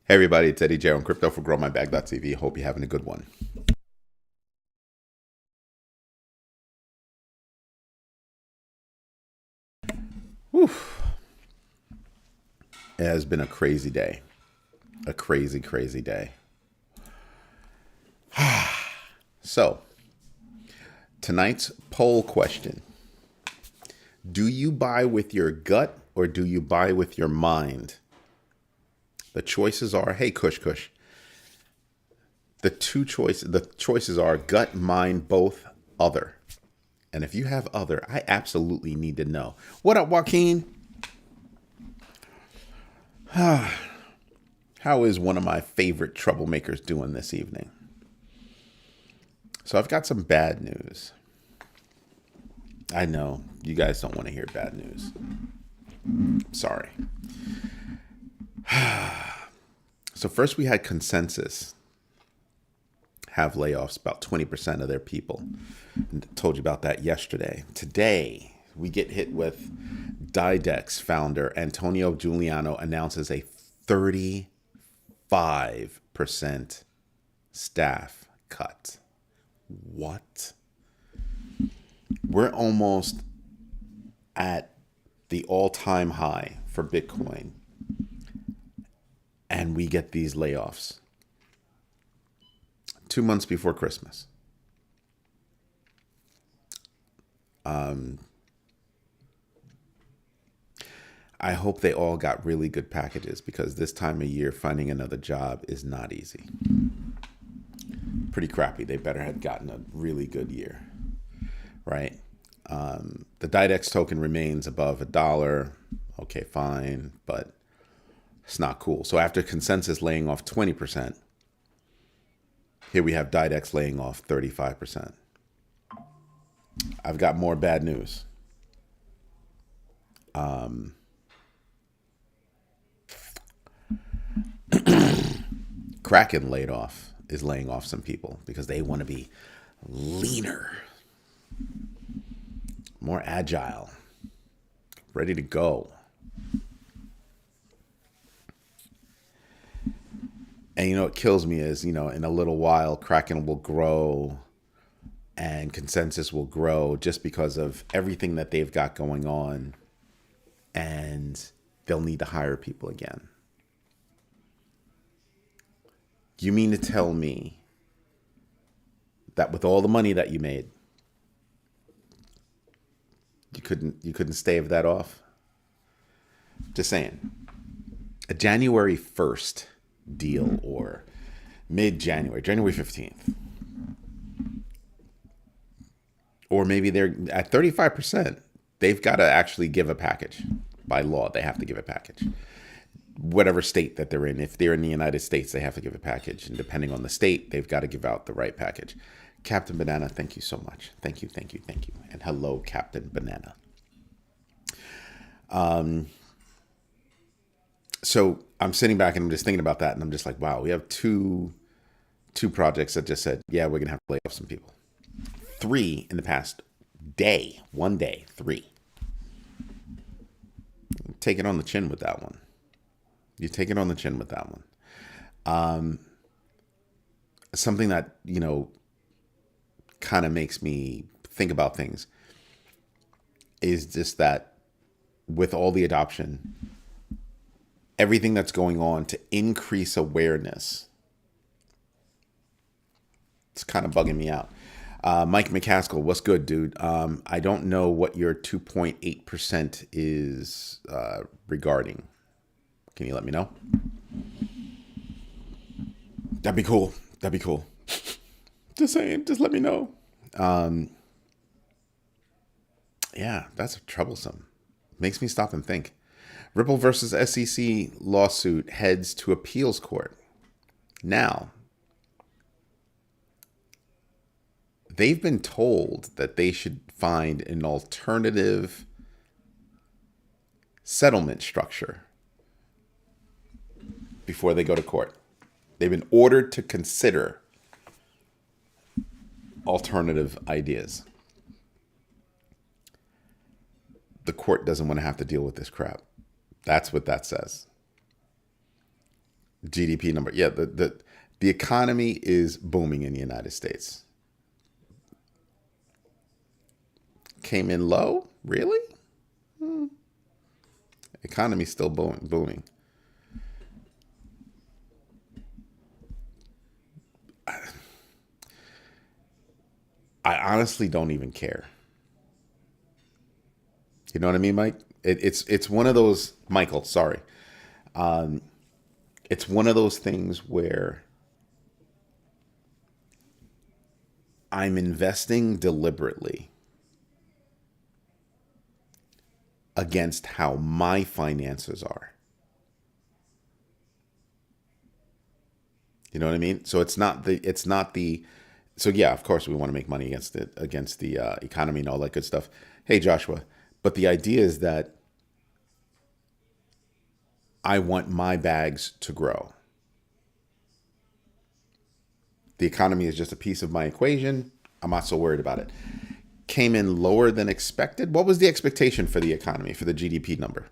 Hey everybody, it's Eddie J on Crypto for GrowMyBag.tv. Hope you're having a good one. Whew. It has been a crazy day. A crazy, crazy day. So, tonight's poll question. Do you buy with your gut or do you buy with your mind? The choices are, hey Kush Kush. The choices are gut, mind, both, other. And if you have other, I absolutely need to know. What up, Joaquin? How is one of my favorite troublemakers doing this evening? So I've got some bad news. I know you guys don't want to hear bad news. Sorry. So first we had Consensus have layoffs, about 20% of their people. And I told you about that yesterday. Today we get hit with Didex founder Antonio Giuliano announces a 35% staff cut. What? We're almost at the all-time high for Bitcoin, and we get these layoffs 2 months before Christmas. I hope they all got really good packages because this time of year, finding another job is not easy. Pretty crappy. They better have gotten a really good year, right? The Didex token remains above $1. Okay, fine, but it's not cool. So after Consensus laying off 20%, here we have Didex laying off 35%. I've got more bad news. Kraken is laying off some people because they want to be leaner, more agile, ready to go. And you know what kills me is, in a little while, Kraken will grow and Consensus will grow just because of everything that they've got going on, and they'll need to hire people again. You mean to tell me that with all the money that you made, you couldn't stave that off? Just saying. A January 1st deal or mid-January, January 15th. Or maybe they're at 35%. They've got to actually give a package. By law, they have to give a package. Whatever state that they're in. If they're in the United States, they have to give a package. And depending on the state, they've got to give out the right package. Captain Banana, thank you so much. Thank you, thank you, thank you. And hello, Captain Banana. So I'm sitting back and I'm just thinking about that. And I'm just like, wow, we have two projects that just said, yeah, we're going to have to lay off some people. 3 in the past day. 1 day, 3. Take it on the chin with that one. You take it on the chin with that one. Something that, kind of makes me think about things is just that with all the adoption, everything that's going on to increase awareness, it's kind of bugging me out. Mike McCaskill, what's good, dude? I don't know what your 2.8% is regarding. Can you let me know? That'd be cool. That'd be cool. Just saying, just let me know. Yeah, that's troublesome. Makes me stop and think. Ripple versus SEC lawsuit heads to appeals court. Now, they've been told that they should find an alternative settlement structure before they go to court. They've been ordered to consider alternative ideas. The court doesn't want to have to deal with this crap. That's what that says. GDP number. Yeah, the economy is booming in the United States. Came in low? Really? Economy's still booming. I honestly don't even care. You know what I mean, Mike? It's one of those, Michael, sorry. It's one of those things where I'm investing deliberately against how my finances are. You know what I mean? So so yeah, of course we want to make money against the economy and all that good stuff. Hey, Joshua, but the idea is that I want my bags to grow. The economy is just a piece of my equation. I'm not so worried about it. Came in lower than expected. What was the expectation for the economy, for the GDP number?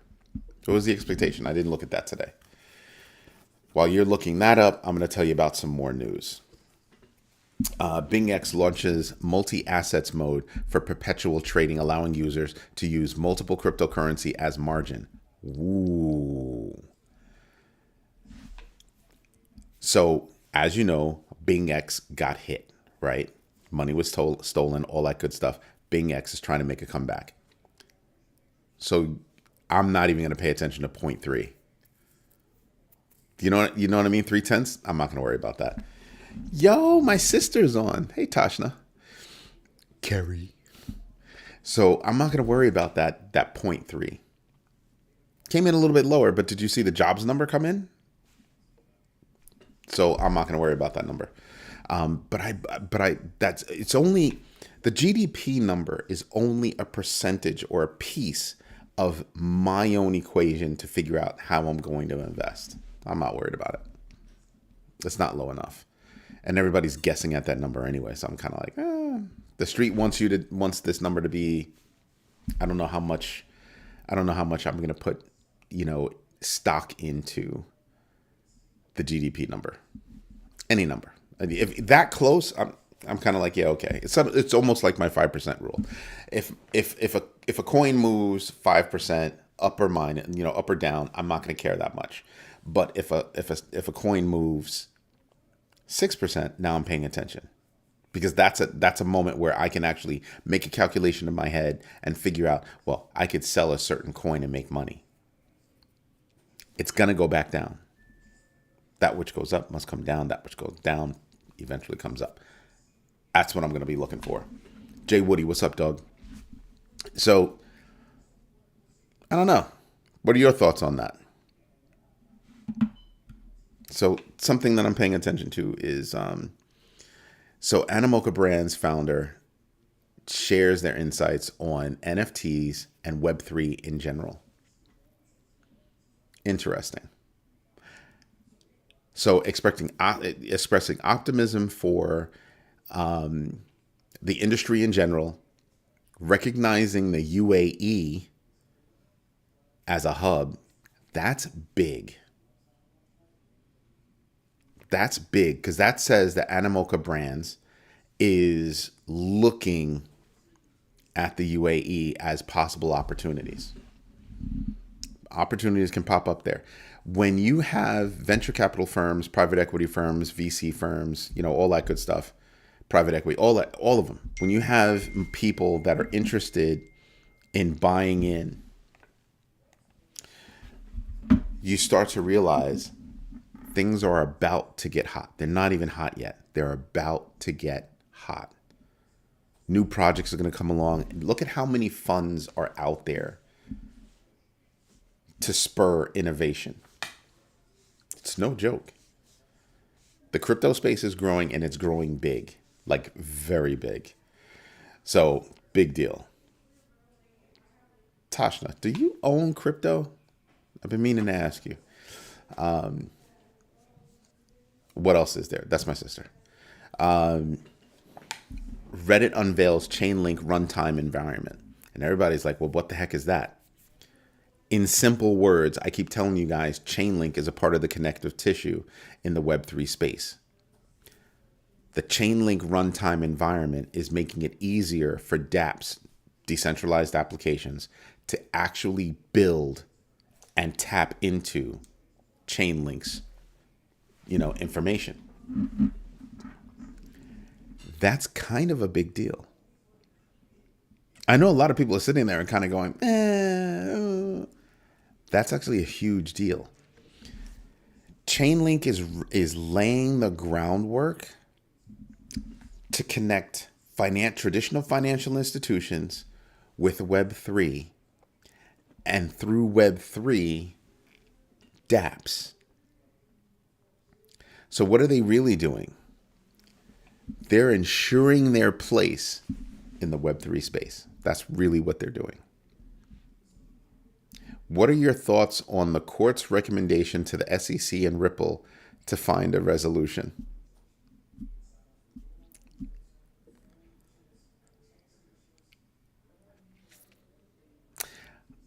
What was the expectation? I didn't look at that today. While you're looking that up, I'm going to tell you about some more news. BingX launches multi-assets mode for perpetual trading, allowing users to use multiple cryptocurrency as margin. Ooh. So, as you know, BingX got hit, right? Money was stolen, all that good stuff. BingX is trying to make a comeback. So, I'm not even going to pay attention to 0.3. You know what I mean? 0.3. I'm not going to worry about that. Yo, my sister's on. Hey, Tashna. Carrie. So I'm not going to worry about that 0.3. Came in a little bit lower, but did you see the jobs number come in? So I'm not going to worry about that number. It's only, the GDP number is only a percentage or a piece of my own equation to figure out how I'm going to invest. I'm not worried about it. It's not low enough. And everybody's guessing at that number anyway. So I'm kind of like, the street wants this number to be, I don't know how much I'm going to put, stock into the GDP number. Any number. If that close, I'm kind of like, yeah, okay. It's almost like my 5% rule. If a coin moves 5% up or minus, up or down, I'm not going to care that much. But if a coin moves 6%, now I'm paying attention, because that's a moment where I can actually make a calculation in my head and figure out, well, I could sell a certain coin and make money. It's going to go back down. That which goes up must come down. That which goes down eventually comes up. That's what I'm going to be looking for. Jay Woody, what's up, dog? So, I don't know. What are your thoughts on that? So something that I'm paying attention to is, so Animoca Brands founder shares their insights on NFTs and Web3 in general. Interesting. So expressing optimism for the industry in general, recognizing the UAE as a hub, that's big. That's big, because that says that Animoca Brands is looking at the UAE as possible opportunities. Opportunities can pop up there. When you have venture capital firms, private equity firms, VC firms, all that good stuff, private equity, all of them. When you have people that are interested in buying in, you start to realize things are about to get hot. They're not even hot yet. They're about to get hot. New projects are going to come along. Look at how many funds are out there to spur innovation. It's no joke. The crypto space is growing, and it's growing big, like very big. So, big deal. Tashna, do you own crypto? I've been meaning to ask you. What else is there? That's my sister. Reddit unveils Chainlink runtime environment. And everybody's like, well, what the heck is that? In simple words, I keep telling you guys, Chainlink is a part of the connective tissue in the Web3 space. The Chainlink runtime environment is making it easier for dApps, decentralized applications, to actually build and tap into Chainlink's, information. That's kind of a big deal. I know a lot of people are sitting there and kind of going, that's actually a huge deal. Chainlink is laying the groundwork to connect traditional financial institutions with Web3, and through Web3, dApps. So what are they really doing? They're ensuring their place in the Web3 space. That's really what they're doing. What are your thoughts on the court's recommendation to the SEC and Ripple to find a resolution?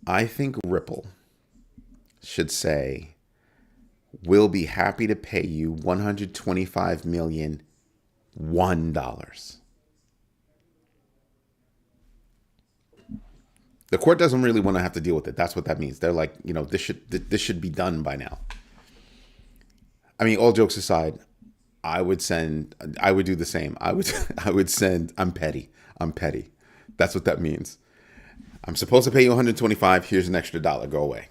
I think Ripple should say, we'll be happy to pay you $125 million $1. The court doesn't really want to have to deal with it. That's what that means. They're like, this should be done by now. I mean, all jokes aside, I would do the same. I would send, I'm petty. That's what that means. I'm supposed to pay you 125. Here's an extra $1. Go away.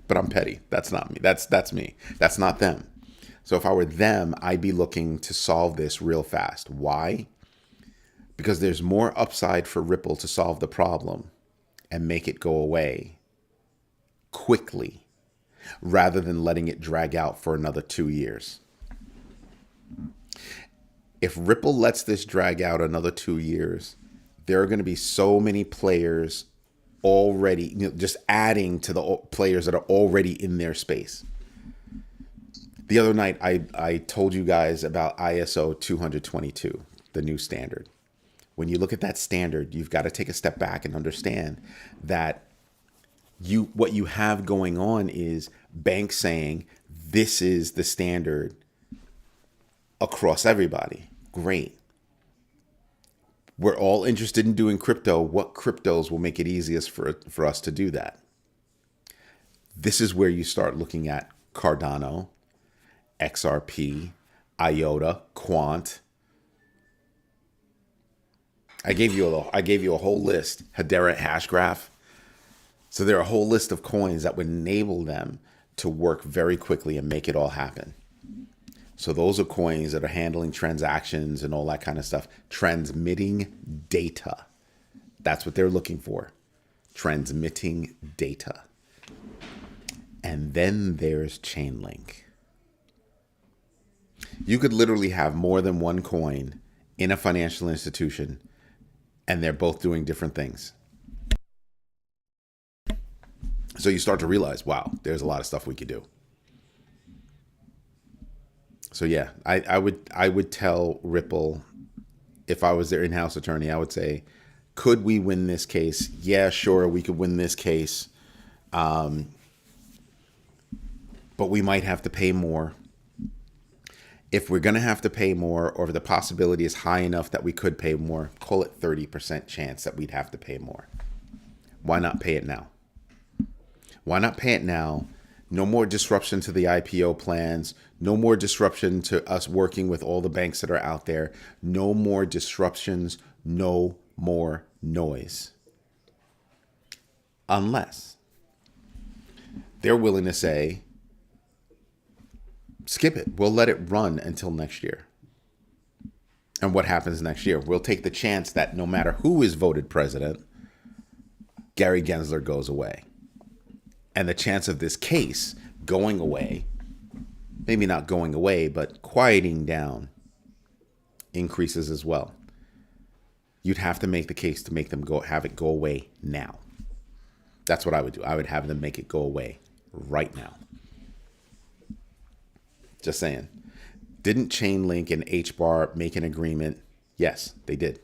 But I'm petty. That's not me. That's me. That's not them. So if I were them, I'd be looking to solve this real fast. Why? Because there's more upside for Ripple to solve the problem and make it go away quickly rather than letting it drag out for another 2 years. If Ripple lets this drag out another 2 years, there are going to be so many players already, just adding to the players that are already in their space. The other night, I told you guys about ISO 222, the new standard. When you look at that standard, you've got to take a step back and understand that what you have going on is banks saying, this is the standard across everybody. Great. We're all interested in doing crypto. What cryptos will make it easiest for us to do that? This is where you start looking at Cardano, XRP, IOTA, Quant. I gave you a whole list. Hedera, Hashgraph. So there are a whole list of coins that would enable them to work very quickly and make it all happen. So those are coins that are handling transactions and all that kind of stuff, transmitting data. That's what they're looking for, transmitting data. And then there's Chainlink. You could literally have more than one coin in a financial institution, and they're both doing different things. So you start to realize, wow, there's a lot of stuff we could do. So yeah, I would tell Ripple, if I was their in-house attorney, I would say, could we win this case? Yeah, sure, we could win this case. But we might have to pay more. If we're going to have to pay more, or if the possibility is high enough that we could pay more, call it 30% chance that we'd have to pay more. Why not pay it now? Why not pay it now? No more disruption to the IPO plans. No more disruption to us working with all the banks that are out there. No more disruptions. No more noise. Unless they're willing to say, skip it. We'll let it run until next year. And what happens next year? We'll take the chance that no matter who is voted president, Gary Gensler goes away. And the chance of this case going away, maybe not going away, but quieting down, increases as well. You'd have to make the case to make them have it go away now. That's what I would do. I would have them make it go away right now. Just saying. Didn't Chainlink and HBAR make an agreement? Yes, they did.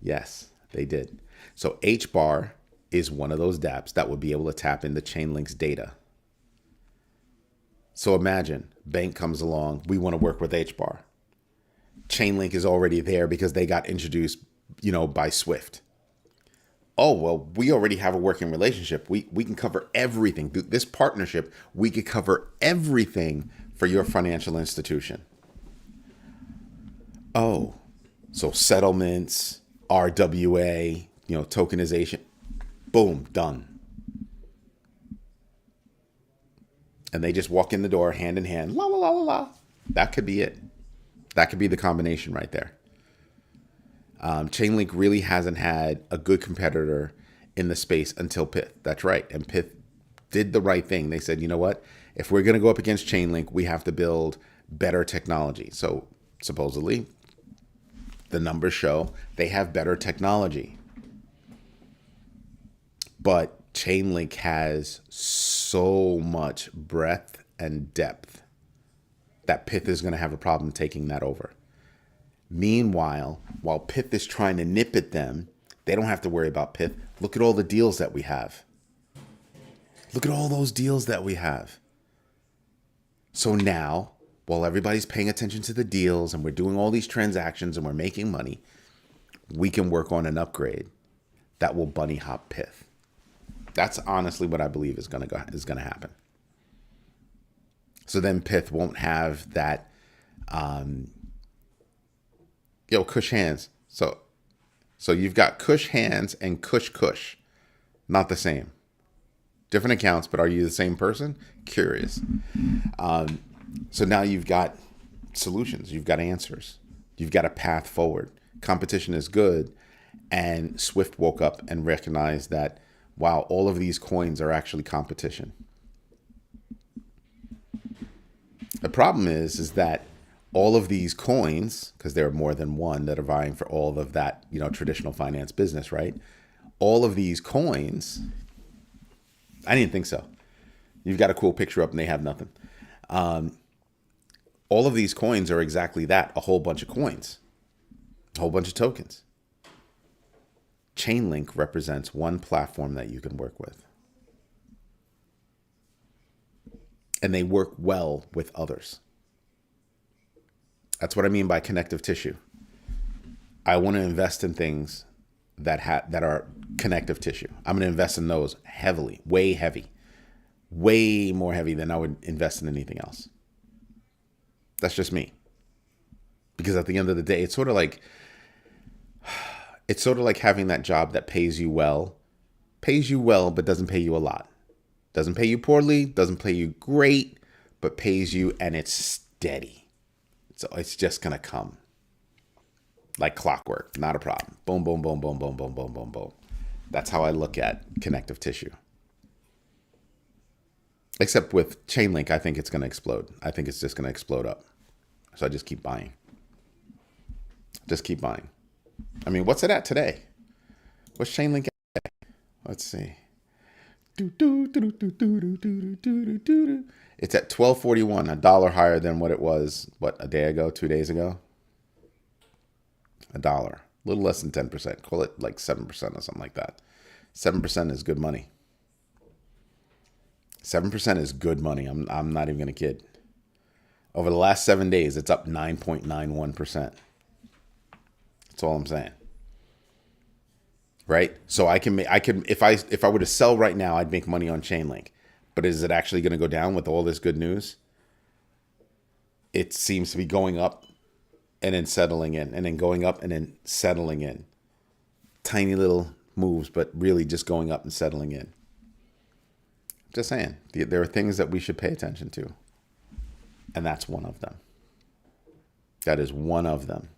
Yes, they did. So HBAR is one of those dApps that would be able to tap into Chainlink's data. So imagine bank comes along, we want to work with HBAR. Chainlink is already there because they got introduced, by Swift. Oh, well, we already have a working relationship. We can cover everything. Through this partnership, we could cover everything for your financial institution. Oh, so settlements, RWA, tokenization, boom, done. And they just walk in the door hand in hand, la, la, la, la, la. That could be it. That could be the combination right there. Chainlink really hasn't had a good competitor in the space until Pith. That's right. And Pith did the right thing. They said, you know what? If we're going to go up against Chainlink, we have to build better technology. So supposedly, the numbers show they have better technology. But Chainlink has so much breadth and depth that Pith is going to have a problem taking that over. Meanwhile, while Pith is trying to nip at them, they don't have to worry about Pith. Look at all the deals that we have. Look at all those deals that we have. So now, while everybody's paying attention to the deals and we're doing all these transactions and we're making money, we can work on an upgrade that will bunny hop Pith. That's honestly what I believe is going to happen. So then Pith won't have that cush hands. So you've got cush hands and cush. Not the same. Different accounts, but are you the same person? Curious. So now you've got solutions. You've got answers. You've got a path forward. Competition is good. And Swift woke up and recognized that, wow, all of these coins are actually competition. The problem is that all of these coins, because there are more than one that are vying for all of that, traditional finance business, right? All of these coins, I didn't think so. You've got a cool picture up and they have nothing. All of these coins are exactly that, a whole bunch of coins, a whole bunch of tokens. Chainlink represents one platform that you can work with. And they work well with others. That's what I mean by connective tissue. I want to invest in things that are connective tissue. I'm going to invest in those heavily, way more heavy than I would invest in anything else. That's just me. Because at the end of the day, it's sort of like having that job that pays you well, but doesn't pay you a lot. Doesn't pay you poorly, doesn't pay you great, but pays you and it's steady. So it's just going to come like clockwork, not a problem. Boom, boom, boom, boom, boom, boom, boom, boom, boom. That's how I look at connective tissue. Except with Chainlink, I think it's going to explode. I think it's just going to explode up. So I just keep buying. I mean, what's it at today? What's Chainlink at today? Let's see. It's at $12.41, $1 higher than what it was, a day ago, 2 days ago? $1, a little less than 10%. Call it like 7% or something like that. 7% is good money. 7% is good money. I'm not even going to kid. Over the last 7 days, it's up 9.91%. That's all I'm saying. Right? So I can if I were to sell right now, I'd make money on Chainlink. But is it actually going to go down with all this good news? It seems to be going up and then settling in, and then going up and then settling in. Tiny little moves, but really just going up and settling in. Just saying, there are things that we should pay attention to. And that's one of them. That is one of them.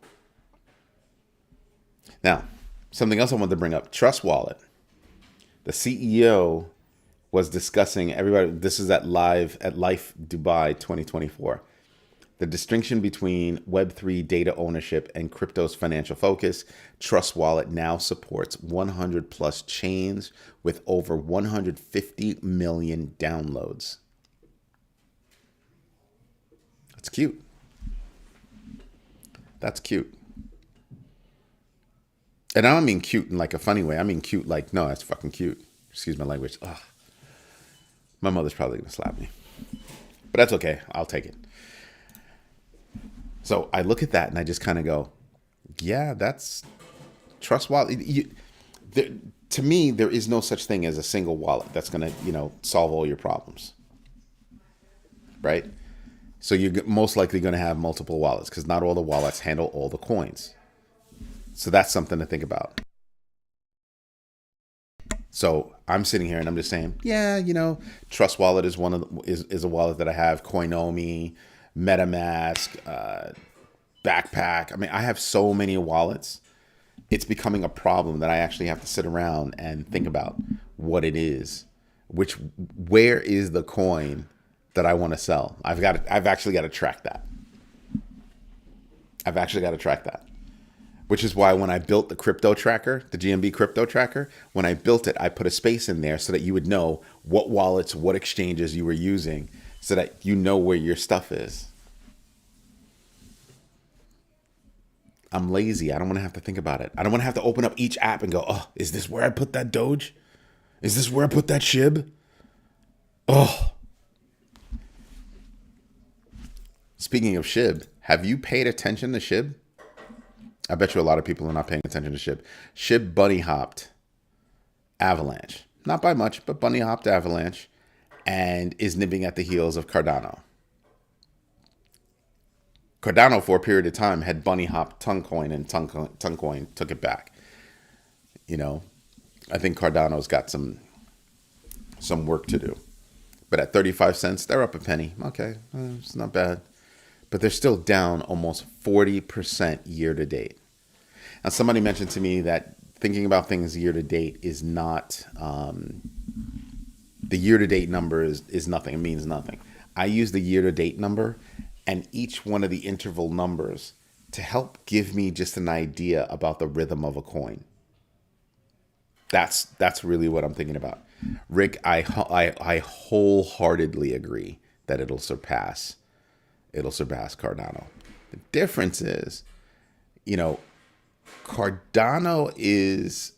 Now, something else I wanted to bring up, Trust Wallet. The CEO was discussing, everybody, this is at Life Dubai 2024. The distinction between Web3 data ownership and crypto's financial focus. Trust Wallet now supports 100 plus chains with over 150 million downloads. That's cute. That's cute. And I don't mean cute in like a funny way. I mean cute like, no, that's fucking cute. Excuse my language. Ugh. My mother's probably going to slap me. But that's okay. I'll take it. So I look at that and I just kind of go, yeah, that's trust wallet. To me, there is no such thing as a single wallet that's going to, solve all your problems. Right? So you're most likely going to have multiple wallets because not all the wallets handle all the coins. So that's something to think about. So I'm sitting here and I'm just saying, yeah, Trust Wallet is is a wallet that I have. Coinomi, MetaMask, Backpack. I mean, I have so many wallets. It's becoming a problem that I actually have to sit around and think about what it is. Where is the coin that I want to sell? I've actually got to track that. Which is why when I built the crypto tracker, the GMB crypto tracker, when I built it, I put a space in there so that you would know what wallets, what exchanges you were using so that you know where your stuff is. I'm lazy. I don't want to have to think about it. I don't want to have to open up each app and go, oh, is this where I put that Doge? Is this where I put that SHIB? Oh. Speaking of SHIB, have you paid attention to SHIB? I bet you a lot of people are not paying attention to SHIB. SHIB bunny hopped Avalanche. Not by much, but bunny hopped Avalanche and is nipping at the heels of Cardano. Cardano, for a period of time, had bunny hopped Toncoin, and Toncoin took it back. I think Cardano's got some work to do. But at 35 cents, they're up a penny. Okay, it's not bad. But they're still down almost 40% year to date. Now, somebody mentioned to me that thinking about things year to date is not, the year to date number is nothing. It means nothing. I use the year to date number and each one of the interval numbers to help give me just an idea about the rhythm of a coin. That's really what I'm thinking about. Rick, I wholeheartedly agree that it'll surpass Cardano. The difference is, Cardano is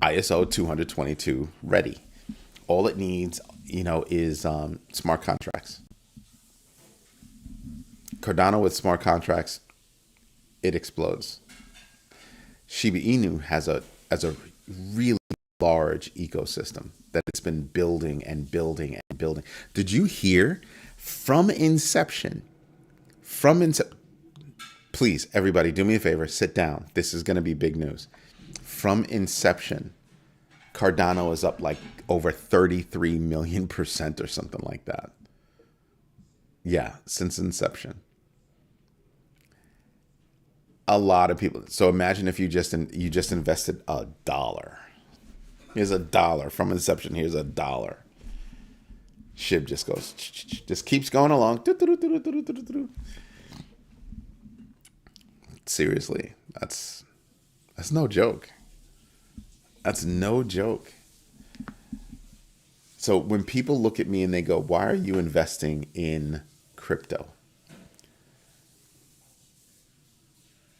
ISO 222 ready. All it needs, is smart contracts. Cardano with smart contracts, it explodes. Shiba Inu has a really large ecosystem that it's been building and building and building. Did you hear from inception? Please, everybody, do me a favor, sit down. This is going to be big news. From inception, Cardano is up like over 33 million% or something like that. Yeah, since inception. A lot of people. So imagine if you just invested $1. Here's $1 from inception. Here's $1. SHIB just keeps going along. Seriously, that's no joke. That's no joke. So when people look at me and they go, "Why are you investing in crypto?"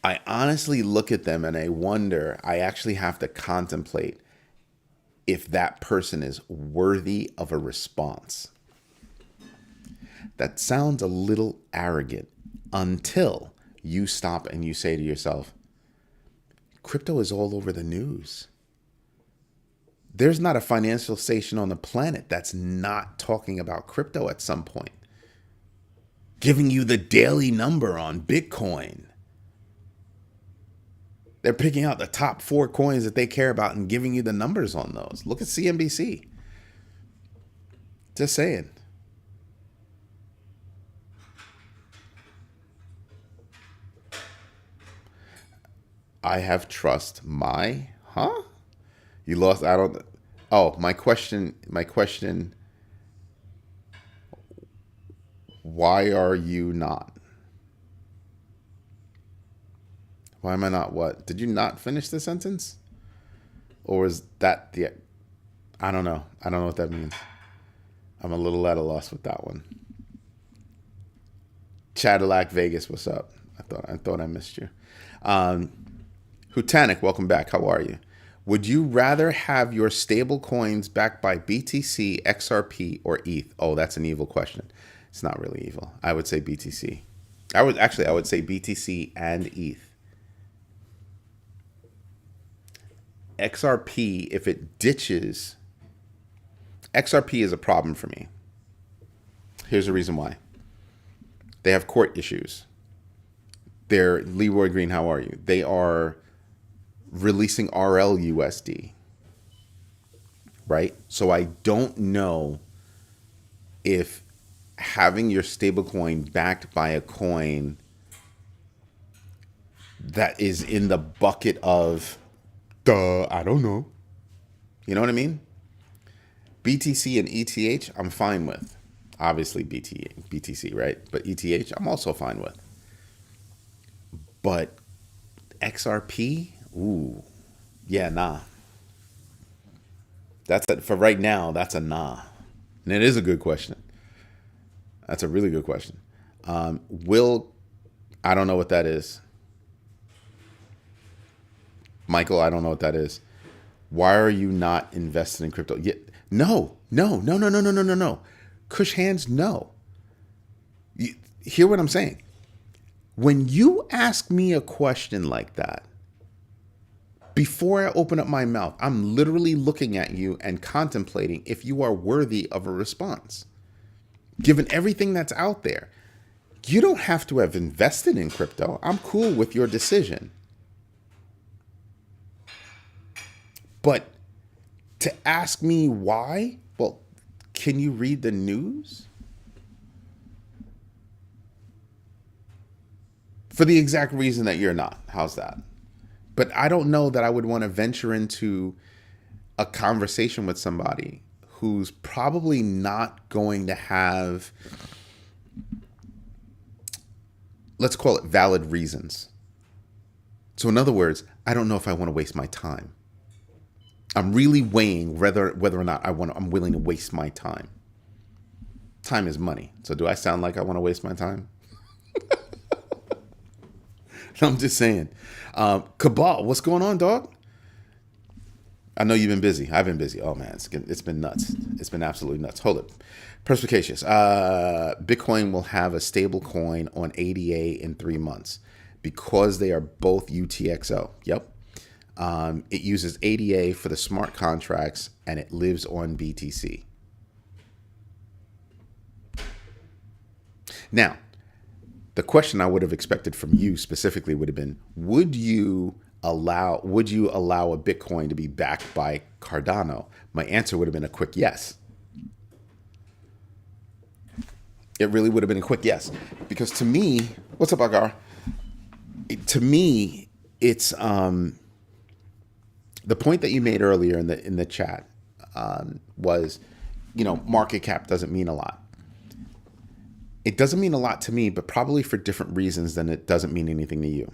I honestly look at them and I wonder, I actually have to contemplate if that person is worthy of a response. That sounds a little arrogant until you stop and you say to yourself, crypto is all over the news. There's not a financial station on the planet that's not talking about crypto at some point. Giving you the daily number on Bitcoin. They're picking out the top 4 coins that they care about and giving you the numbers on those. Look at CNBC. Just saying. I have trust. You lost. I don't. Oh, my question. Why are you not? Why am I not what? Did you not finish the sentence? Or is that the... I don't know. I don't know what that means. I'm a little at a loss with that one. Cadillac Vegas, what's up? I thought I missed you. Hutanic, welcome back. How are you? Would you rather have your stable coins backed by BTC, XRP, or ETH? Oh, that's an evil question. It's not really evil. I would say BTC. I would say BTC and ETH. XRP, if it ditches, XRP is a problem for me. Here's the reason why. They have court issues. They're Leroy Green, how are you? They are releasing RLUSD, right? So I don't know if having your stablecoin backed by a coin that is in the bucket of, I don't know. You know what I mean? BTC and ETH, I'm fine with. Obviously BTC, right? But ETH, I'm also fine with. But XRP, ooh, yeah, nah. For right now, that's a nah. And it is a good question. That's a really good question. I don't know what that is. Michael, I don't know what that is. Why are you not invested in crypto? Yeah, no. Cush hands, no. You hear what I'm saying? When you ask me a question like that, before I open up my mouth, I'm literally looking at you and contemplating if you are worthy of a response. Given everything that's out there, you don't have to have invested in crypto. I'm cool with your decision. But to ask me why, well, can you read the news? For the exact reason that you're not. How's that? But I don't know that I would want to venture into a conversation with somebody who's probably not going to have, let's call it valid reasons. So in other words, I don't know if I want to waste my time. I'm really weighing whether or not I'm willing to waste my time. Time is money. So do I sound like I want to waste my time? I'm just saying. Cabal, what's going on, dog? I know you've been busy. I've been busy. Oh, man, it's been nuts. It's been absolutely nuts. Hold it. Perspicacious. Bitcoin will have a stable coin on ADA in 3 months because they are both UTXO. Yep. It uses ADA for the smart contracts, and it lives on BTC. Now, the question I would have expected from you specifically would have been, would you allow a Bitcoin to be backed by Cardano? My answer would have been a quick yes. It really would have been a quick yes. Because to me, what's up, Agar? To me, it's the point that you made earlier in the chat was, market cap doesn't mean a lot. It doesn't mean a lot to me, but probably for different reasons than it doesn't mean anything to you.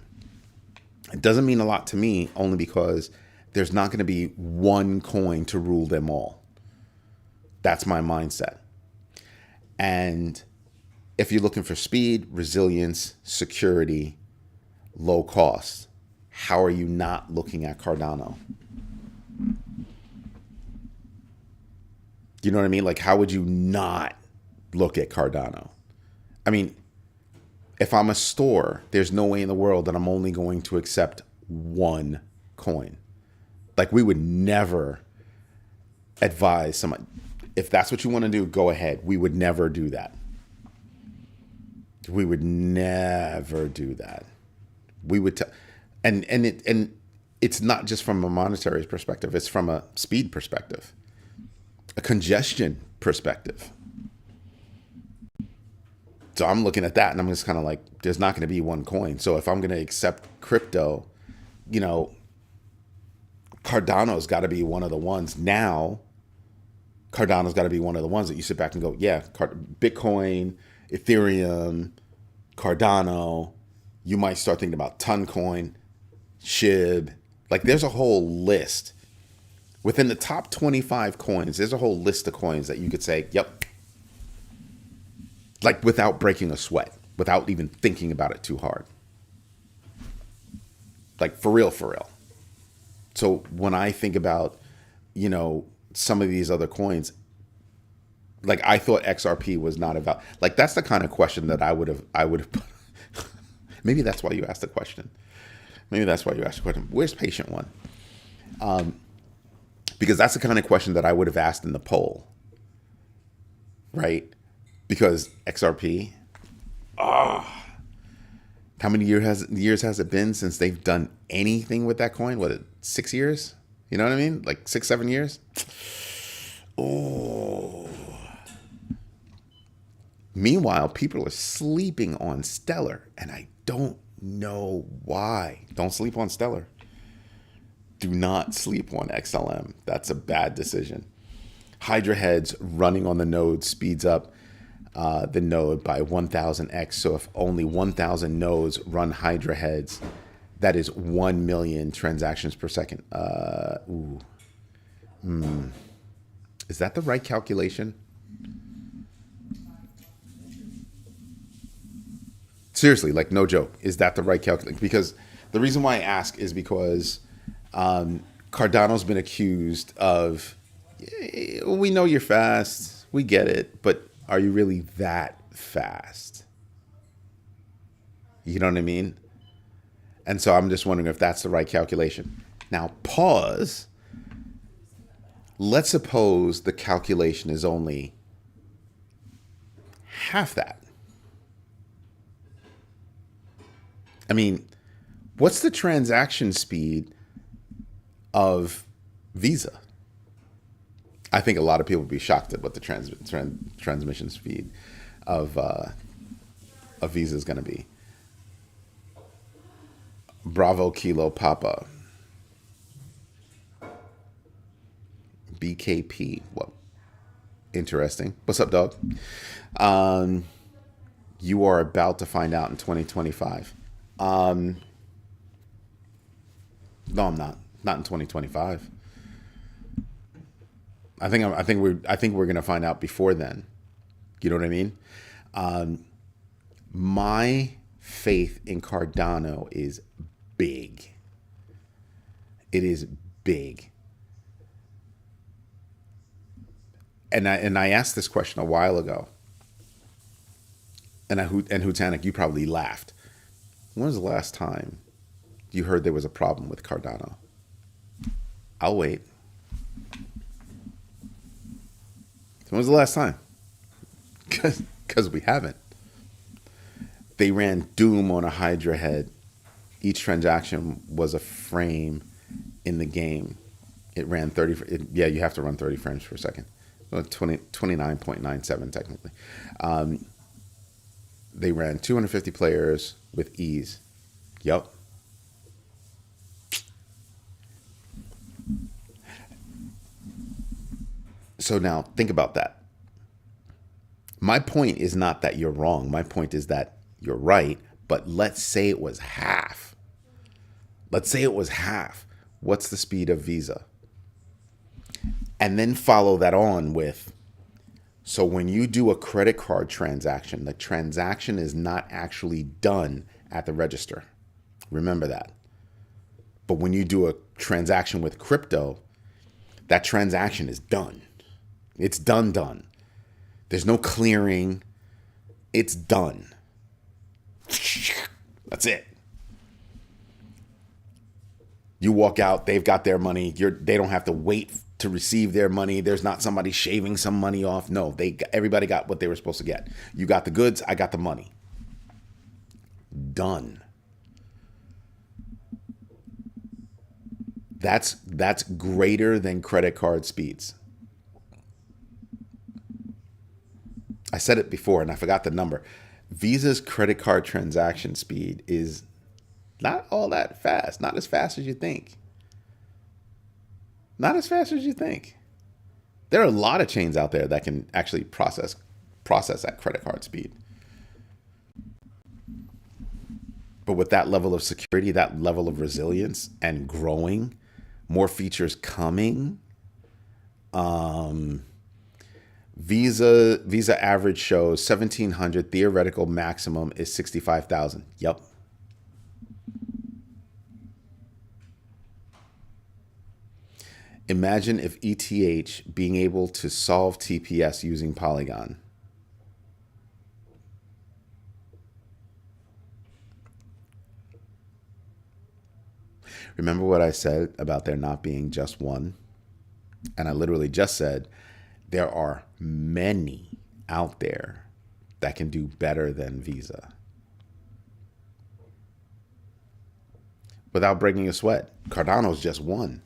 It doesn't mean a lot to me only because there's not going to be one coin to rule them all. That's my mindset. And if you're looking for speed, resilience, security, low cost, how are you not looking at Cardano? You know what I mean? Like, how would you not look at Cardano? I mean, if I'm a store, there's no way in the world that I'm only going to accept one coin. Like, we would never advise someone, if that's what you want to do, go ahead. We would never do that. We would never do that. We would, and it's not just from a monetary perspective. It's from a speed perspective, a congestion perspective. So I'm looking at that and I'm just kind of like, there's not going to be one coin. So if I'm going to accept crypto, Cardano's got to be one of the ones. Now, Cardano's got to be one of the ones that you sit back and go, yeah, Bitcoin, Ethereum, Cardano. You might start thinking about Toncoin, SHIB. Like, there's a whole list. Within the top 25 coins, there's a whole list of coins that you could say, yep. Like, without breaking a sweat, without even thinking about it too hard. Like, for real, for real. So when I think about, some of these other coins, like I thought XRP was not about, like that's the kind of question that I would have maybe that's why you asked the question. Where's patient one? Because that's the kind of question that I would have asked in the poll, right? Because XRP, how many years has it been since they've done anything with that coin? What, 6 years? You know what I mean? Like 6, 7 years? Oh. Meanwhile, people are sleeping on Stellar, and I don't know why. Don't sleep on Stellar. Do not sleep on XLM. That's a bad decision. Hydra heads running on the node speeds up the node by 1000x. So if only 1000 nodes run Hydra heads, that is 1 million transactions per second. Is that the right calculation? Seriously, like no joke. Is that the right calculation? Because the reason why I ask is because Cardano's been accused of, we know you're fast, we get it, but are you really that fast? You know what I mean? And so I'm just wondering if that's the right calculation. Now, pause. Let's suppose the calculation is only half that. I mean, what's the transaction speed of Visa? I think a lot of people would be shocked at what the transmission speed of Visa is going to be. Bravo Kilo Papa. BKP. Well, interesting. What's up, dog? You are about to find out in 2025. No, I'm not. Not in 2025. I think we're gonna find out before then. You know what I mean? My faith in Cardano is big. It is big. And I asked this question a while ago. And Hutanik, you probably laughed. When was the last time you heard there was a problem with Cardano? I'll wait. When was the last time? Because we haven't. They ran Doom on a Hydra head. Each transaction was a frame in the game. It ran 30. You have to run 30 frames per second. 29.97 technically. They ran 250 players with ease. Yup. So now think about that. My point is not that you're wrong. My point is that you're right. But let's say it was half. Let's say it was half. What's the speed of Visa? And then follow that on with, so when you do a credit card transaction, the transaction is not actually done at the register. Remember that. But when you do a transaction with crypto, that transaction is done. It's done. There's no clearing. It's done. That's it. You walk out, they've got their money. They don't have to wait to receive their money. There's not somebody shaving some money off. No, everybody got what they were supposed to get. You got the goods, I got the money. Done. That's greater than credit card speeds. I said it before and I forgot the number. Visa's credit card transaction speed is not all that fast. Not as fast as you think. Not as fast as you think. There are a lot of chains out there that can actually process at credit card speed. But with that level of security, that level of resilience and growing, more features coming, Visa average shows 1,700. Theoretical maximum is 65,000. Yep. Imagine if ETH being able to solve TPS using Polygon. Remember what I said about there not being just one? And I literally just said there are many out there that can do better than Visa without breaking a sweat. Cardano's just one.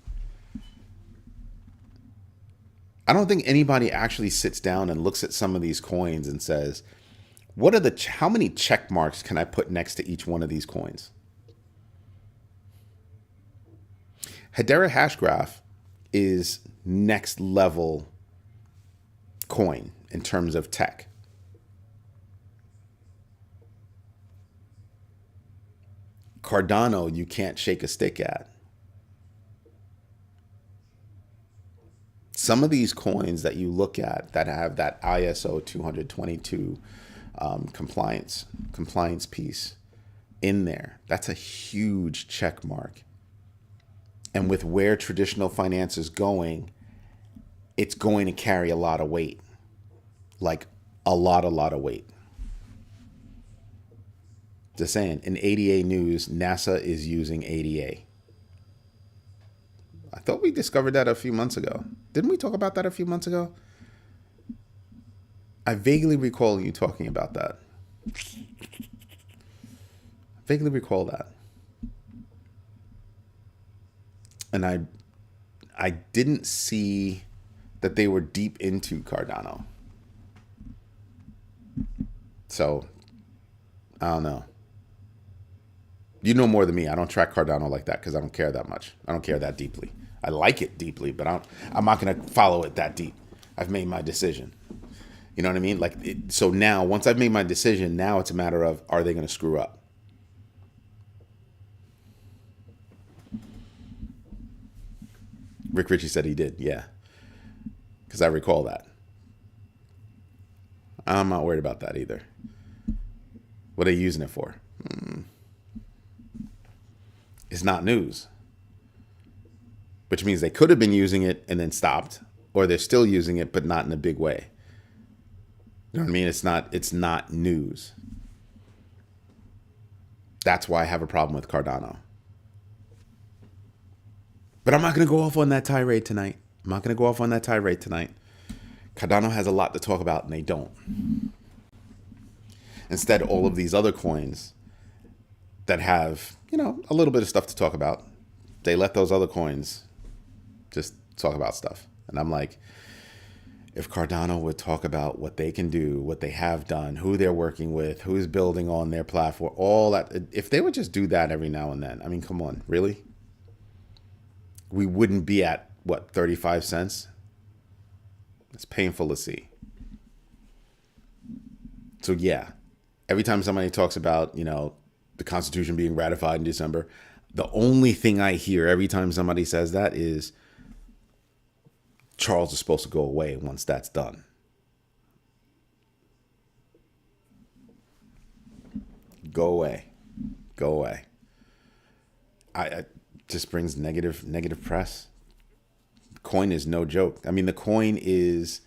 I don't think anybody actually sits down and looks at some of these coins and says, what are how many check marks can I put next to each one of these coins? Hedera Hashgraph is next level coin in terms of tech. Cardano, you can't shake a stick at. Some of these coins that you look at that have that ISO 222 compliance piece in there, that's a huge check mark. And with where traditional finance is going, it's going to carry a lot of weight, like a lot of weight. Just saying, in ADA news, NASA is using ADA. I thought we discovered that a few months ago. Didn't we talk about that a few months ago? I vaguely recall you talking about that. Vaguely recall that. And I didn't see that they were deep into Cardano. So, I don't know. You know more than me. I don't track Cardano like that because I don't care that much. I don't care that deeply. I like it deeply, but I'm not going to follow it that deep. I've made my decision. You know what I mean? So now, once I've made my decision, now it's a matter of, are they going to screw up? Rick Ritchie said he did, yeah. Because I recall that. I'm not worried about that either. What are they using it for? It's not news. Which means they could have been using it and then stopped. Or they're still using it, but not in a big way. You know what I mean? It's not news. That's why I have a problem with Cardano. But I'm not going to go off on that tirade tonight. Cardano has a lot to talk about, and they don't. Instead, all of these other coins that have, a little bit of stuff to talk about, they let those other coins just talk about stuff. And I'm like, if Cardano would talk about what they can do, what they have done, who they're working with, who's building on their platform, all that, if they would just do that every now and then, I mean, come on, really? We wouldn't be at, 35 cents? It's painful to see. So yeah, every time somebody talks about, the Constitution being ratified in December, the only thing I hear every time somebody says that is Charles is supposed to go away once that's done. Go away. I just brings negative press. The coin is no joke. I mean, the coin is,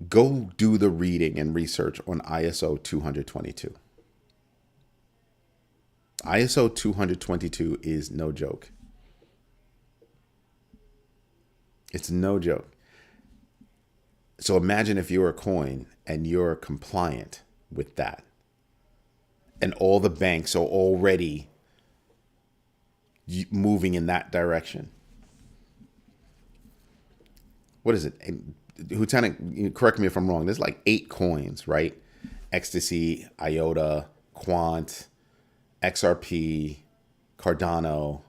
go do the reading and research on ISO 222. ISO 222 is no joke. It's no joke. So imagine if you're a coin and you're compliant with that. And all the banks are already moving in that direction. What is it? Lieutenant, correct me if I'm wrong. There's like 8 coins, right? Ecstasy, IOTA, Quant, XRP, Cardano.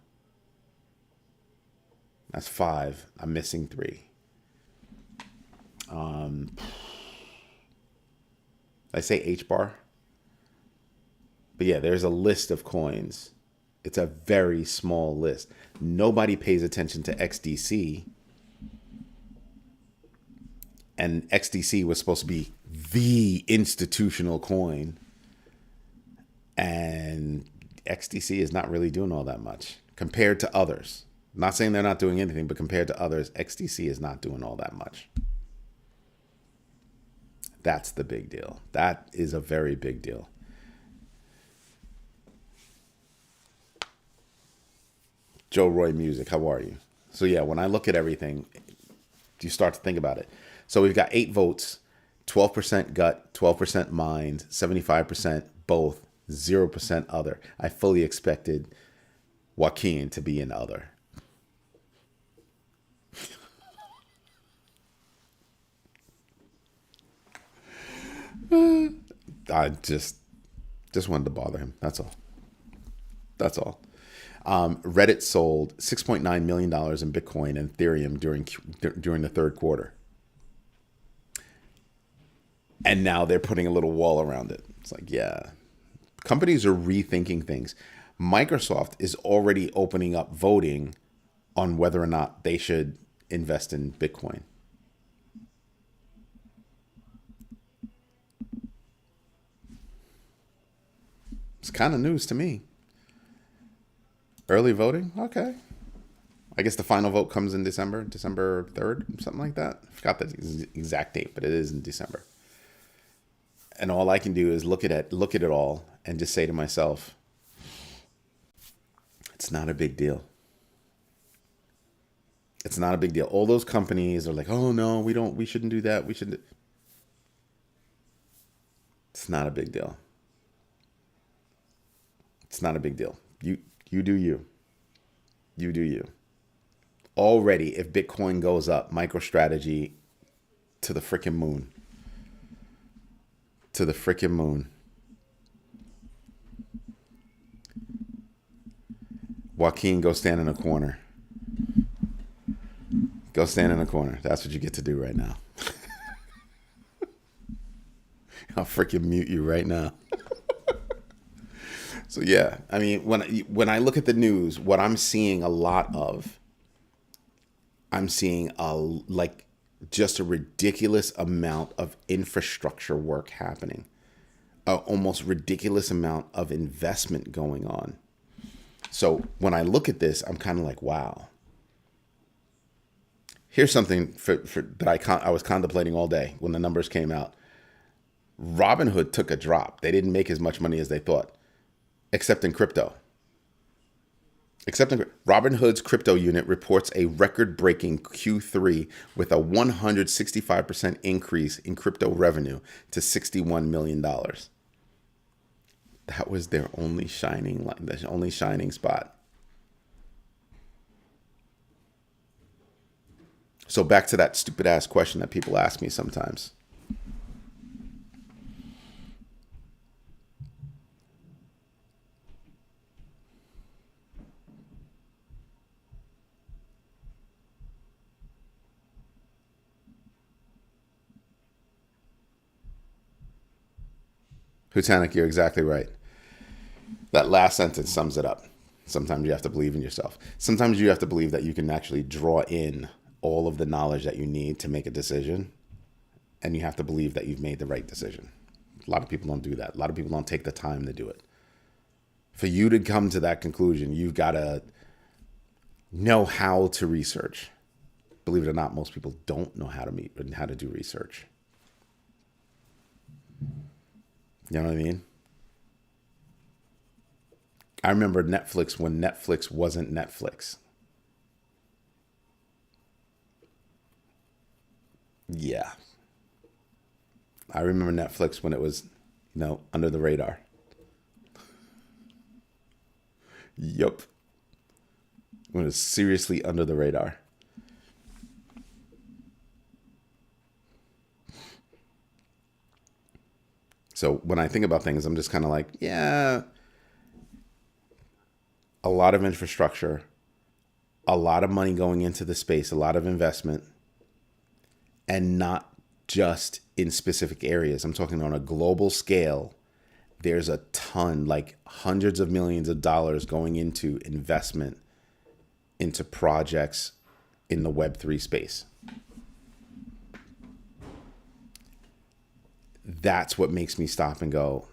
That's 5. I'm missing 3. I say H bar. But yeah, there's a list of coins. It's a very small list. Nobody pays attention to XDC. And XDC was supposed to be the institutional coin. And XDC is not really doing all that much. Compared to others. I'm not saying they're not doing anything, but compared to others, XDC is not doing all that much. That's the big deal. That is a very big deal. Joe Roy Music, how are you? So yeah, when I look at everything, you start to think about it. So we've got 8 votes, 12% gut, 12% mind, 75% both, 0% other. I fully expected Joaquin to be an other. I just wanted to bother him. That's all. That's all. Reddit sold $6.9 million in Bitcoin and Ethereum during the third quarter. And now they're putting a little wall around it. It's like, yeah, companies are rethinking things. Microsoft is already opening up voting on whether or not they should invest in Bitcoin. It's kind of news to me. Early voting? Okay. I guess the final vote comes in December 3rd, something like that. I forgot the exact date, but it is in December. And all I can do is look at it all and just say to myself, it's not a big deal. It's not a big deal. All those companies are like, oh no, we shouldn't do that. We shouldn't. It's not a big deal. It's not a big deal. You do you. You do you. Already, if Bitcoin goes up, MicroStrategy to the freaking moon. To the freaking moon. Joaquin, go stand in a corner. Go stand in a corner. That's what you get to do right now. I'll freaking mute you right now. So yeah, I mean, when I look at the news, what I'm seeing a lot of, I'm seeing just a ridiculous amount of infrastructure work happening, a almost ridiculous amount of investment going on. So when I look at this, I'm kind of like, wow. Here's something that I was contemplating all day when the numbers came out. Robinhood took a drop. They didn't make as much money as they thought, except in crypto. Robinhood's crypto unit reports a record-breaking Q3 with a 165% increase in crypto revenue to $61 million. That was their only shining spot. So back to that stupid ass question that people ask me sometimes. Hutanik, you're exactly right. That last sentence sums it up. Sometimes you have to believe in yourself. Sometimes you have to believe that you can actually draw in all of the knowledge that you need to make a decision. And you have to believe that you've made the right decision. A lot of people don't do that. A lot of people don't take the time to do it. For you to come to that conclusion, you've got to know how to research. Believe it or not, most people don't know how to do research. You know what I mean? I remember Netflix when Netflix wasn't Netflix. Yeah. I remember Netflix when it was, under the radar. Yup. When it was seriously under the radar. So when I think about things, I'm just kind of like, yeah, a lot of infrastructure, a lot of money going into the space, a lot of investment, and not just in specific areas. I'm talking on a global scale. There's a ton, like hundreds of millions of dollars going into investment into projects in the Web3 space. That's what makes me stop and go,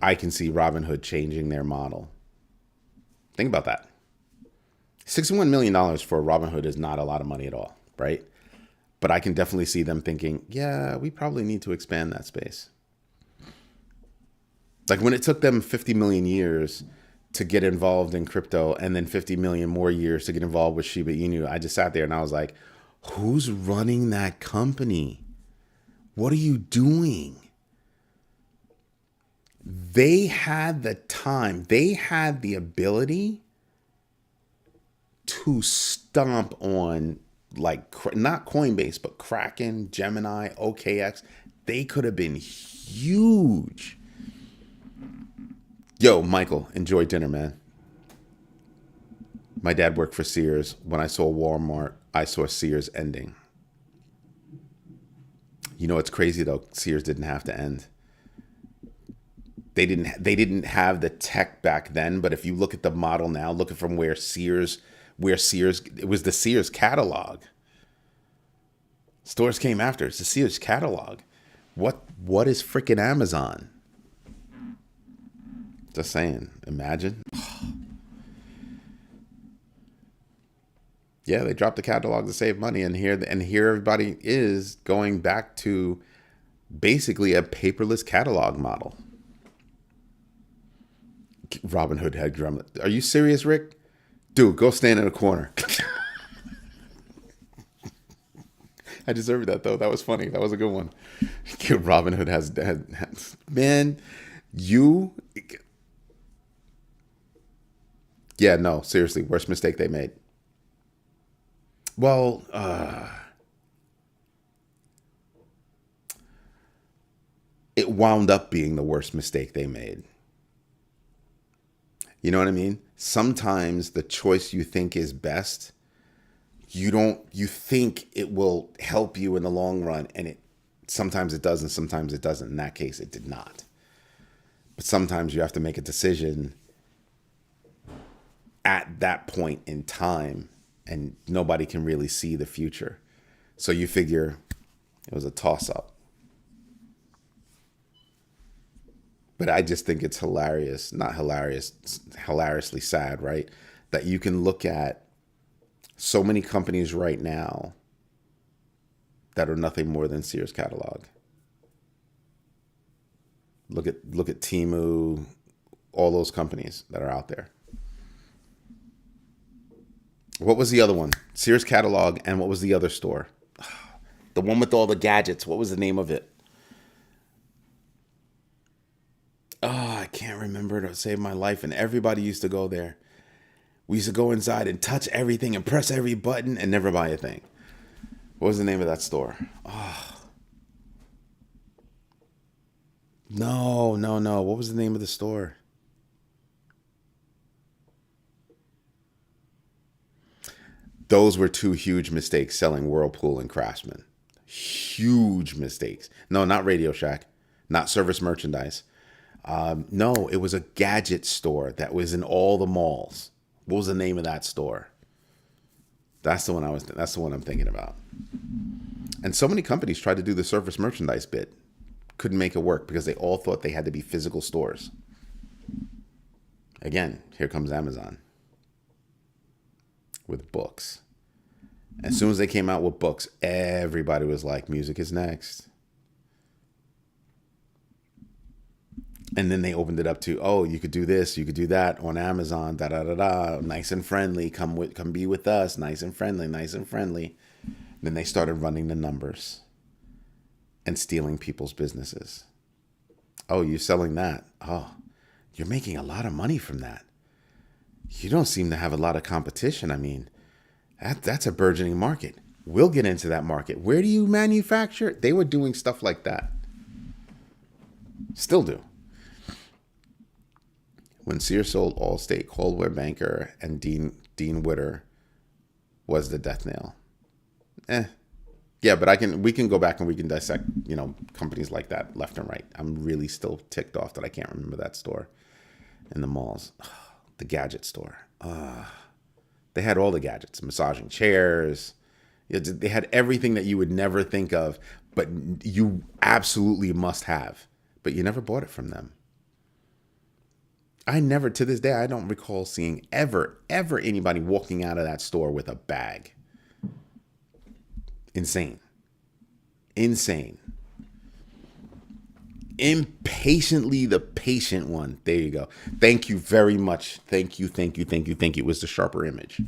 I can see Robinhood changing their model. Think about that. $61 million for Robinhood is not a lot of money at all, right? But I can definitely see them thinking, yeah, we probably need to expand that space. Like when it took them 50 million years to get involved in crypto and then 50 million more years to get involved with Shiba Inu, I just sat there and I was like, who's running that company? What are you doing? They had the time, they had the ability to stomp on, like, not Coinbase, but Kraken, Gemini, OKX. They could have been huge. Yo, Michael, enjoy dinner, man. My dad worked for Sears. When I saw Walmart, I saw Sears ending. You know, it's crazy though. Sears didn't have to end. They didn't have the tech back then, but if you look at the model now, look at from where Sears, it was the Sears catalog. Stores came after. It's the Sears catalog. What is freaking Amazon? Just saying. Imagine. Yeah, they dropped the catalog to save money, and here everybody is going back to basically a paperless catalog model. Robinhood had Gremlin. Are you serious, Rick? Dude, go stand in a corner. I deserved that though. That was funny. That was a good one. Robinhood has man, you. Yeah, no, seriously, worst mistake they made. Well, it wound up being the worst mistake they made. You know what I mean? Sometimes the choice you think is best, you think it will help you in the long run, and sometimes it does and sometimes it doesn't. In that case, it did not. But sometimes you have to make a decision at that point in time, and nobody can really see the future. So you figure it was a toss-up. But I just think it's hilarious, not hilarious, hilariously sad, right? That you can look at so many companies right now that are nothing more than Sears catalog. Look at Temu, all those companies that are out there. What was the other one? Sears catalog, and what was the other store? The one with all the gadgets. What was the name of it? Oh, I can't remember to save my life. And everybody used to go there. We used to go inside and touch everything and press every button and never buy a thing. What was the name of that store? Oh. No. What was the name of the store? Those were two huge mistakes, selling Whirlpool and Craftsman. Huge mistakes. No, not Radio Shack. Not Service Merchandise. No, it was a gadget store that was in all the malls. What was the name of that store? That's the one I'm thinking about. And so many companies tried to do the Service Merchandise bit. Couldn't make it work because they all thought they had to be physical stores. Again, here comes Amazon with books. As soon as they came out with books, everybody was like, music is next. And then they opened it up to, oh, you could do this, you could do that on Amazon, nice and friendly, come be with us, nice and friendly. Then they started running the numbers and stealing people's businesses. Oh, you're selling that. Oh, you're making a lot of money from that. You don't seem to have a lot of competition. I mean, that's a burgeoning market. We'll get into that market. Where do you manufacture? They were doing stuff like that. Still do. When Sears sold Allstate, Coldwell Banker, and Dean Witter was the death nail. Yeah, but we can go back and we can dissect, companies like that left and right. I'm really still ticked off that I can't remember that store in the malls. The gadget store. They had all the gadgets, massaging chairs. They had everything that you would never think of, but you absolutely must have. But you never bought it from them. I never, to this day, I don't recall seeing ever anybody walking out of that store with a bag. Insane. Impatiently the patient one. There you go. Thank you very much. Thank you. It was the sharper image.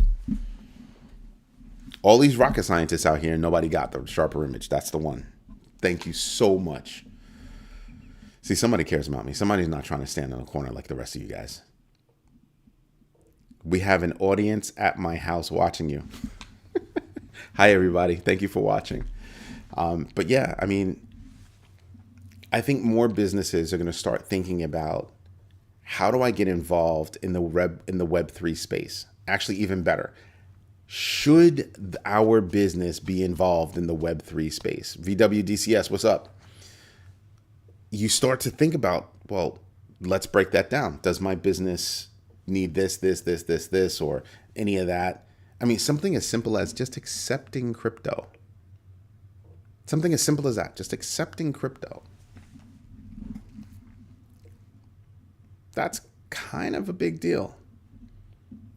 All these rocket scientists out here, nobody got the sharper image. That's the one. Thank you so much. See, somebody cares about me. Somebody's not trying to stand in a corner like the rest of you guys. We have an audience at my house watching you. Hi, everybody. Thank you for watching. But yeah, I mean, I think more businesses are going to start thinking about, how do I get involved in the Web3 space? Actually, even better, should our business be involved in the Web3 space? VWDCS, what's up? You start to think about, well, let's break that down. Does my business need this, or any of that? I mean, something as simple as just accepting crypto. Something as simple as that, just accepting crypto. That's kind of a big deal.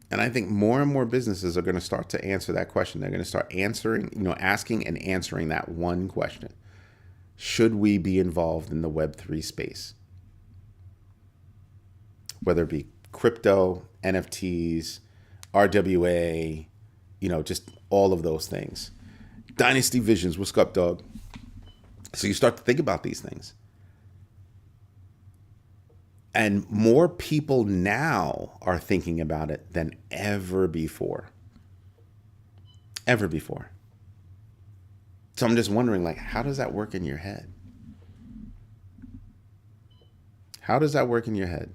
And I think more and more businesses are going to start to answer that question. They're going to start asking and answering that one question. Should we be involved in the Web3 space? Whether it be crypto, NFTs, RWA, just all of those things. Dynasty Visions, what's up, dog? So you start to think about these things. And more people now are thinking about it than ever before. Ever before. So I'm just wondering, how does that work in your head? How does that work in your head?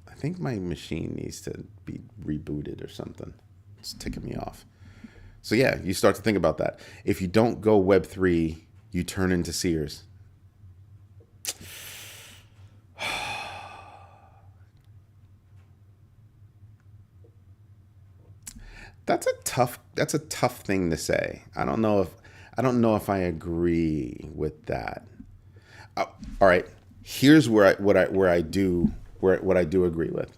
I think my machine needs to be rebooted or something. It's ticking me off. So yeah, you start to think about that. If you don't go Web3, you turn into Sears. That's a tough thing to say. I don't know if I agree with that. All right, here's what I do agree with.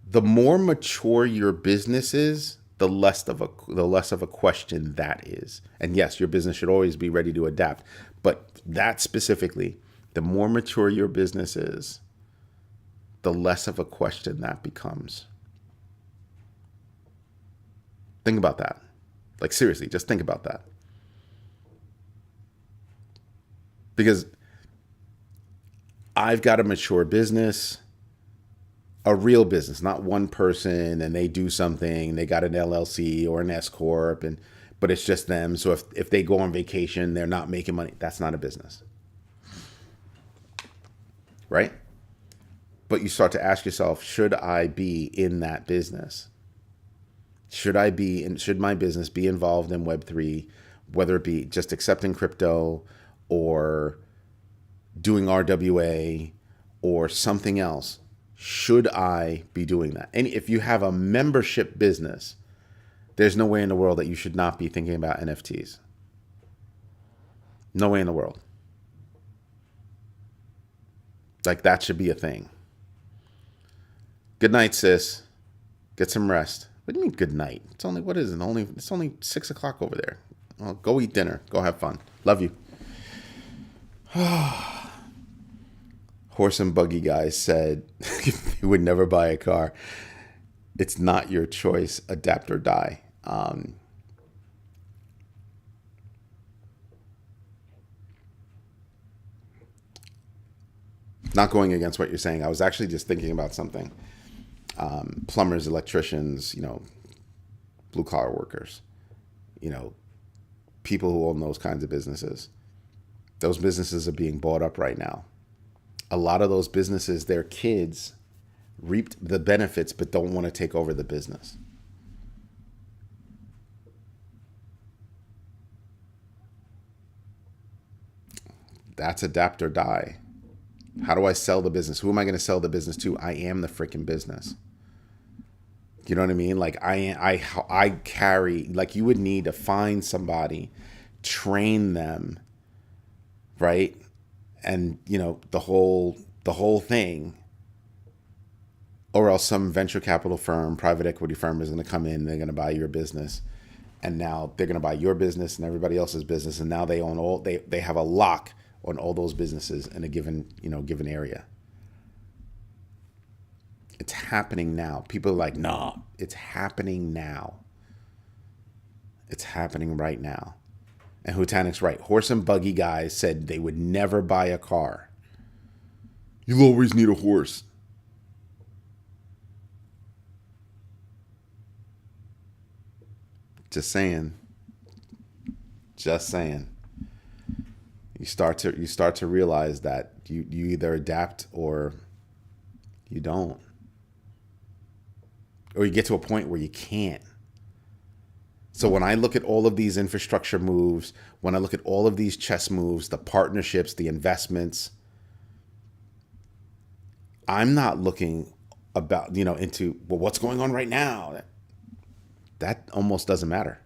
The more mature your business is, the less of a question that is. And yes, your business should always be ready to adapt. But that specifically, the more mature your business is, the less of a question that becomes. Think about that. Seriously, just think about that. Because I've got a mature business, a real business, not one person and they do something, they got an LLC or an S Corp, but it's just them. So if they go on vacation, they're not making money. That's not a business. Right? But you start to ask yourself, should I be in that business? Should my business be involved in Web3, whether it be just accepting crypto or doing RWA or something else? Should I be doing that? And if you have a membership business, there's no way in the world that you should not be thinking about NFTs. No way in the world. That should be a thing. Good night, sis. Get some rest. What do you mean good night? It's only, what is it? It's only 6 o'clock over there. Well, go eat dinner. Go have fun. Love you. Horse and Buggy Guy said he would never buy a car. It's not your choice. Adapt or die. Not going against what you're saying. I was actually just thinking about something. Plumbers, electricians, blue collar workers, people who own those kinds of businesses. Those businesses are being bought up right now. A lot of those businesses, their kids reaped the benefits but don't want to take over the business. That's adapt or die. How do I sell the business? Who am I going to sell the business to? I am the freaking business. You know what I mean? I carry, you would need to find somebody, train them, right? and the whole thing, or else some venture capital firm, private equity firm is going to come in, they're going to buy your business, and now they're going to buy your business and everybody else's business, and now they own they have a lock on all those businesses in a given area. It's happening now. People are like, no, it's happening now. It's happening right now. And Hutanik's right. Horse and buggy guys said they would never buy a car. You'll always need a horse. Just saying. Just saying. You start to realize that you either adapt or you don't. Or you get to a point where you can't. So when I look at all of these infrastructure moves, when I look at all of these chess moves, the partnerships, the investments, I'm not looking into what's going on right now. That almost doesn't matter.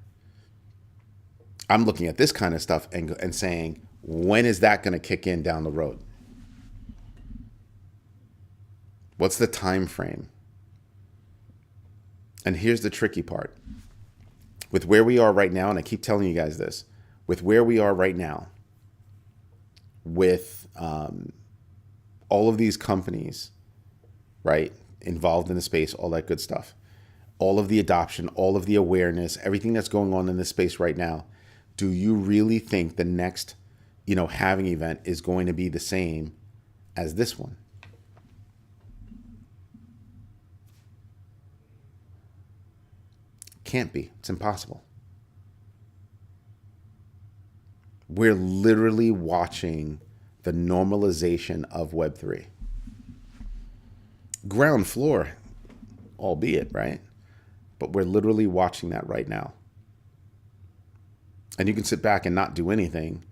I'm looking at this kind of stuff and saying, when is that going to kick in down the road? What's the time frame? And here's the tricky part. With where we are right now, and I keep telling you guys this, with where we are right now, with all of these companies, right, involved in the space, all that good stuff, all of the adoption, all of the awareness, everything that's going on in this space right now, do you really think the next, halving event is going to be the same as this one? Can't be. It's impossible. We're literally watching the normalization of Web3. Ground floor, albeit, right? But we're literally watching that right now. And you can sit back and not do anything.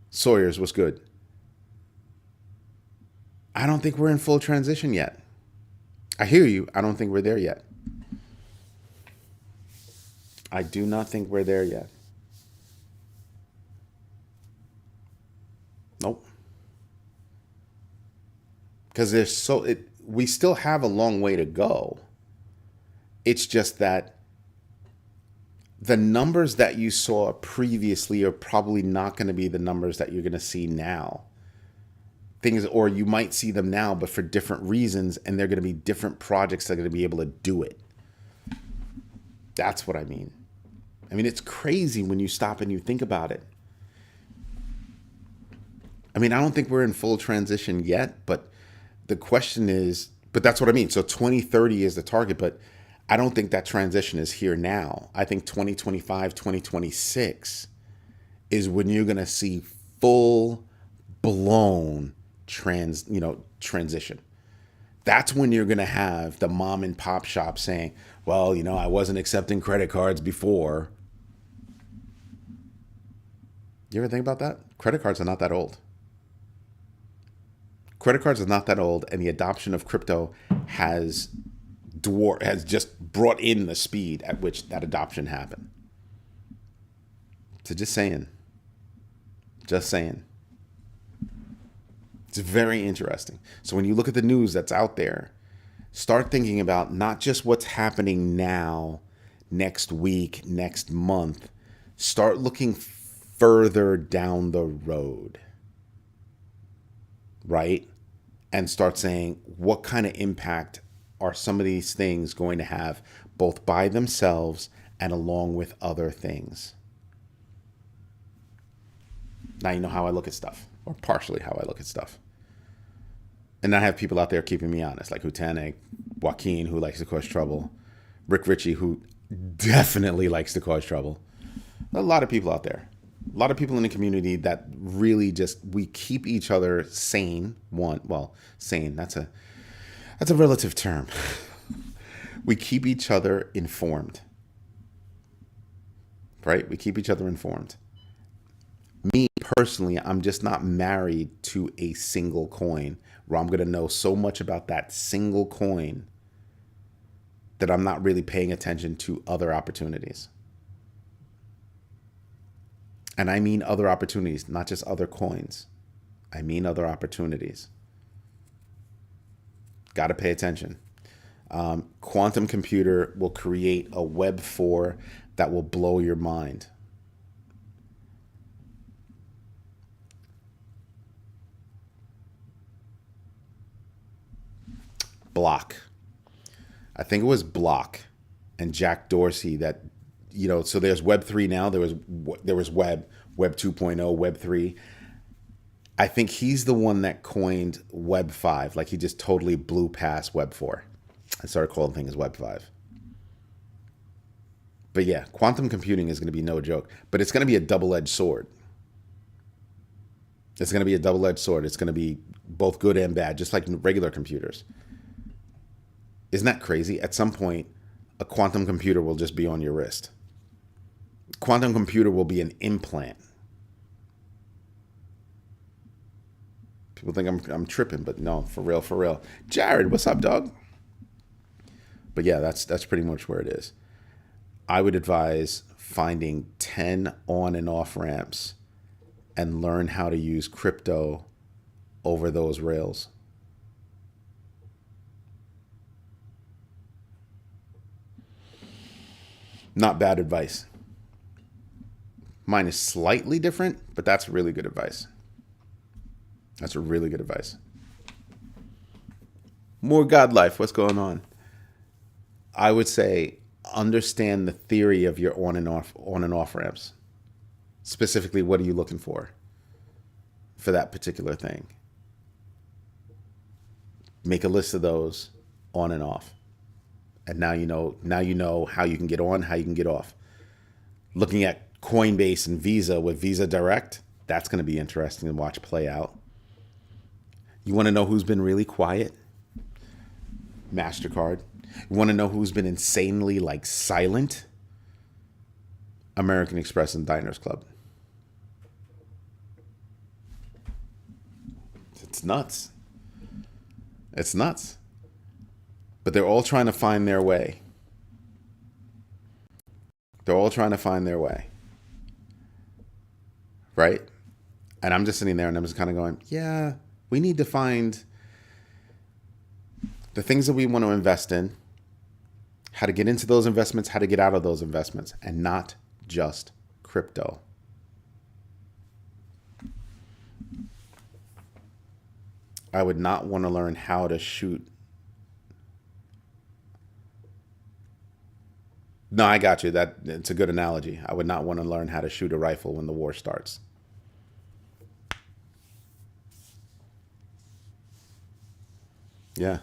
Sawyers, what's good? I don't think we're in full transition yet. I hear you. I don't think we're there yet. I do not think we're there yet. Nope. Because we still have a long way to go. It's just that the numbers that you saw previously are probably not going to be the numbers that you're going to see now. Or you might see them now, but for different reasons, and they're going to be different projects that are going to be able to do it. That's what I mean. I mean, it's crazy when you stop and you think about it. I mean, I don't think we're in full transition yet, but the question is, but that's what I mean. So 2030 is the target, but I don't think that transition is here now. I think 2025, 2026 is when you're going to see full blown transition. That's when you're going to have the mom and pop shop saying, well, I wasn't accepting credit cards before. You ever think about that? Credit cards are not that old. Credit cards are not that old, and the adoption of crypto has just brought in the speed at which that adoption happened. So just saying. Just saying. It's very interesting. So when you look at the news that's out there, start thinking about not just what's happening now, next week, next month. Start looking further down the road, right? And start saying, what kind of impact are some of these things going to have, both by themselves and along with other things? Now you know how I look at stuff, or partially how I look at stuff. And I have people out there keeping me honest, like Hutanik, Joaquin, who likes to cause trouble, Rick Ritchie, who definitely likes to cause trouble. A lot of people out there. A lot of people in the community that really we keep each other sane. Sane, that's a relative term. We keep each other informed, right? We keep each other informed. Me personally, I'm just not married to a single coin where I'm going to know so much about that single coin that I'm not really paying attention to other opportunities. And I mean other opportunities, not just other coins. I mean other opportunities. Got to pay attention. Quantum computer will create a Web 4 that will blow your mind. Block. I think it was Block and Jack Dorsey that, so there's Web 3 now. There was Web 2.0, Web 3. I think he's the one that coined Web 5. Like, he just totally blew past Web 4 and started calling things Web 5. But yeah, quantum computing is going to be no joke. But it's going to be a double-edged sword. It's going to be a double-edged sword. It's going to be both good and bad, just like regular computers. Isn't that crazy? At some point, a quantum computer will just be on your wrist. Quantum computer will be an implant. People think I'm tripping, but no, for real, for real. Jared, what's up, dog? But yeah, that's pretty much where it is. I would advise finding 10 on and off ramps and learn how to use crypto over those rails. Not bad advice. Mine is slightly different, but that's really good advice. That's a really good advice. More God life. What's going on? I would say understand the theory of your on and off ramps. Specifically, what are you looking for that particular thing? Make a list of those on and off. And now you know how you can get on, how you can get off. Looking at Coinbase and Visa with Visa Direct, that's going to be interesting to watch play out. You want to know who's been really quiet? MasterCard. You want to know who's been insanely silent? American Express and Diners Club. It's nuts. It's nuts. But they're all trying to find their way. They're all trying to find their way. Right? And I'm just sitting there and I'm just kind of going, yeah, we need to find the things that we want to invest in, how to get into those investments, how to get out of those investments, and not just crypto. I would not want to learn how to shoot. No, I got you. It's a good analogy. I would not want to learn how to shoot a rifle when the war starts. Yeah.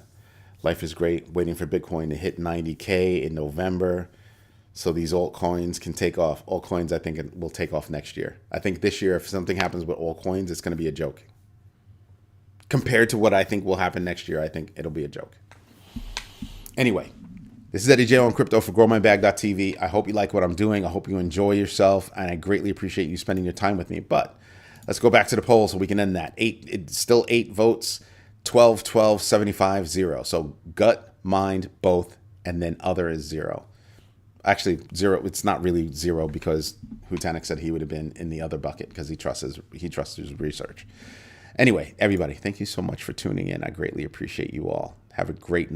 Life is great. Waiting for Bitcoin to hit 90K in November so these altcoins can take off. Altcoins, I think, will take off next year. I think this year, if something happens with altcoins, it's going to be a joke. Compared to what I think will happen next year, I think it'll be a joke. Anyway, this is Eddie J on crypto for growmybag.tv. I hope you like what I'm doing. I hope you enjoy yourself, and I greatly appreciate you spending your time with me. But let's go back to the poll so we can end that. It's still 8 votes, 12, 12, 75, 0. So gut, mind, both, and then other is 0. Actually, 0. It's not really 0 because Hutanik said he would have been in the other bucket because he trusts his research. Anyway, everybody, thank you so much for tuning in. I greatly appreciate you all. Have a great night.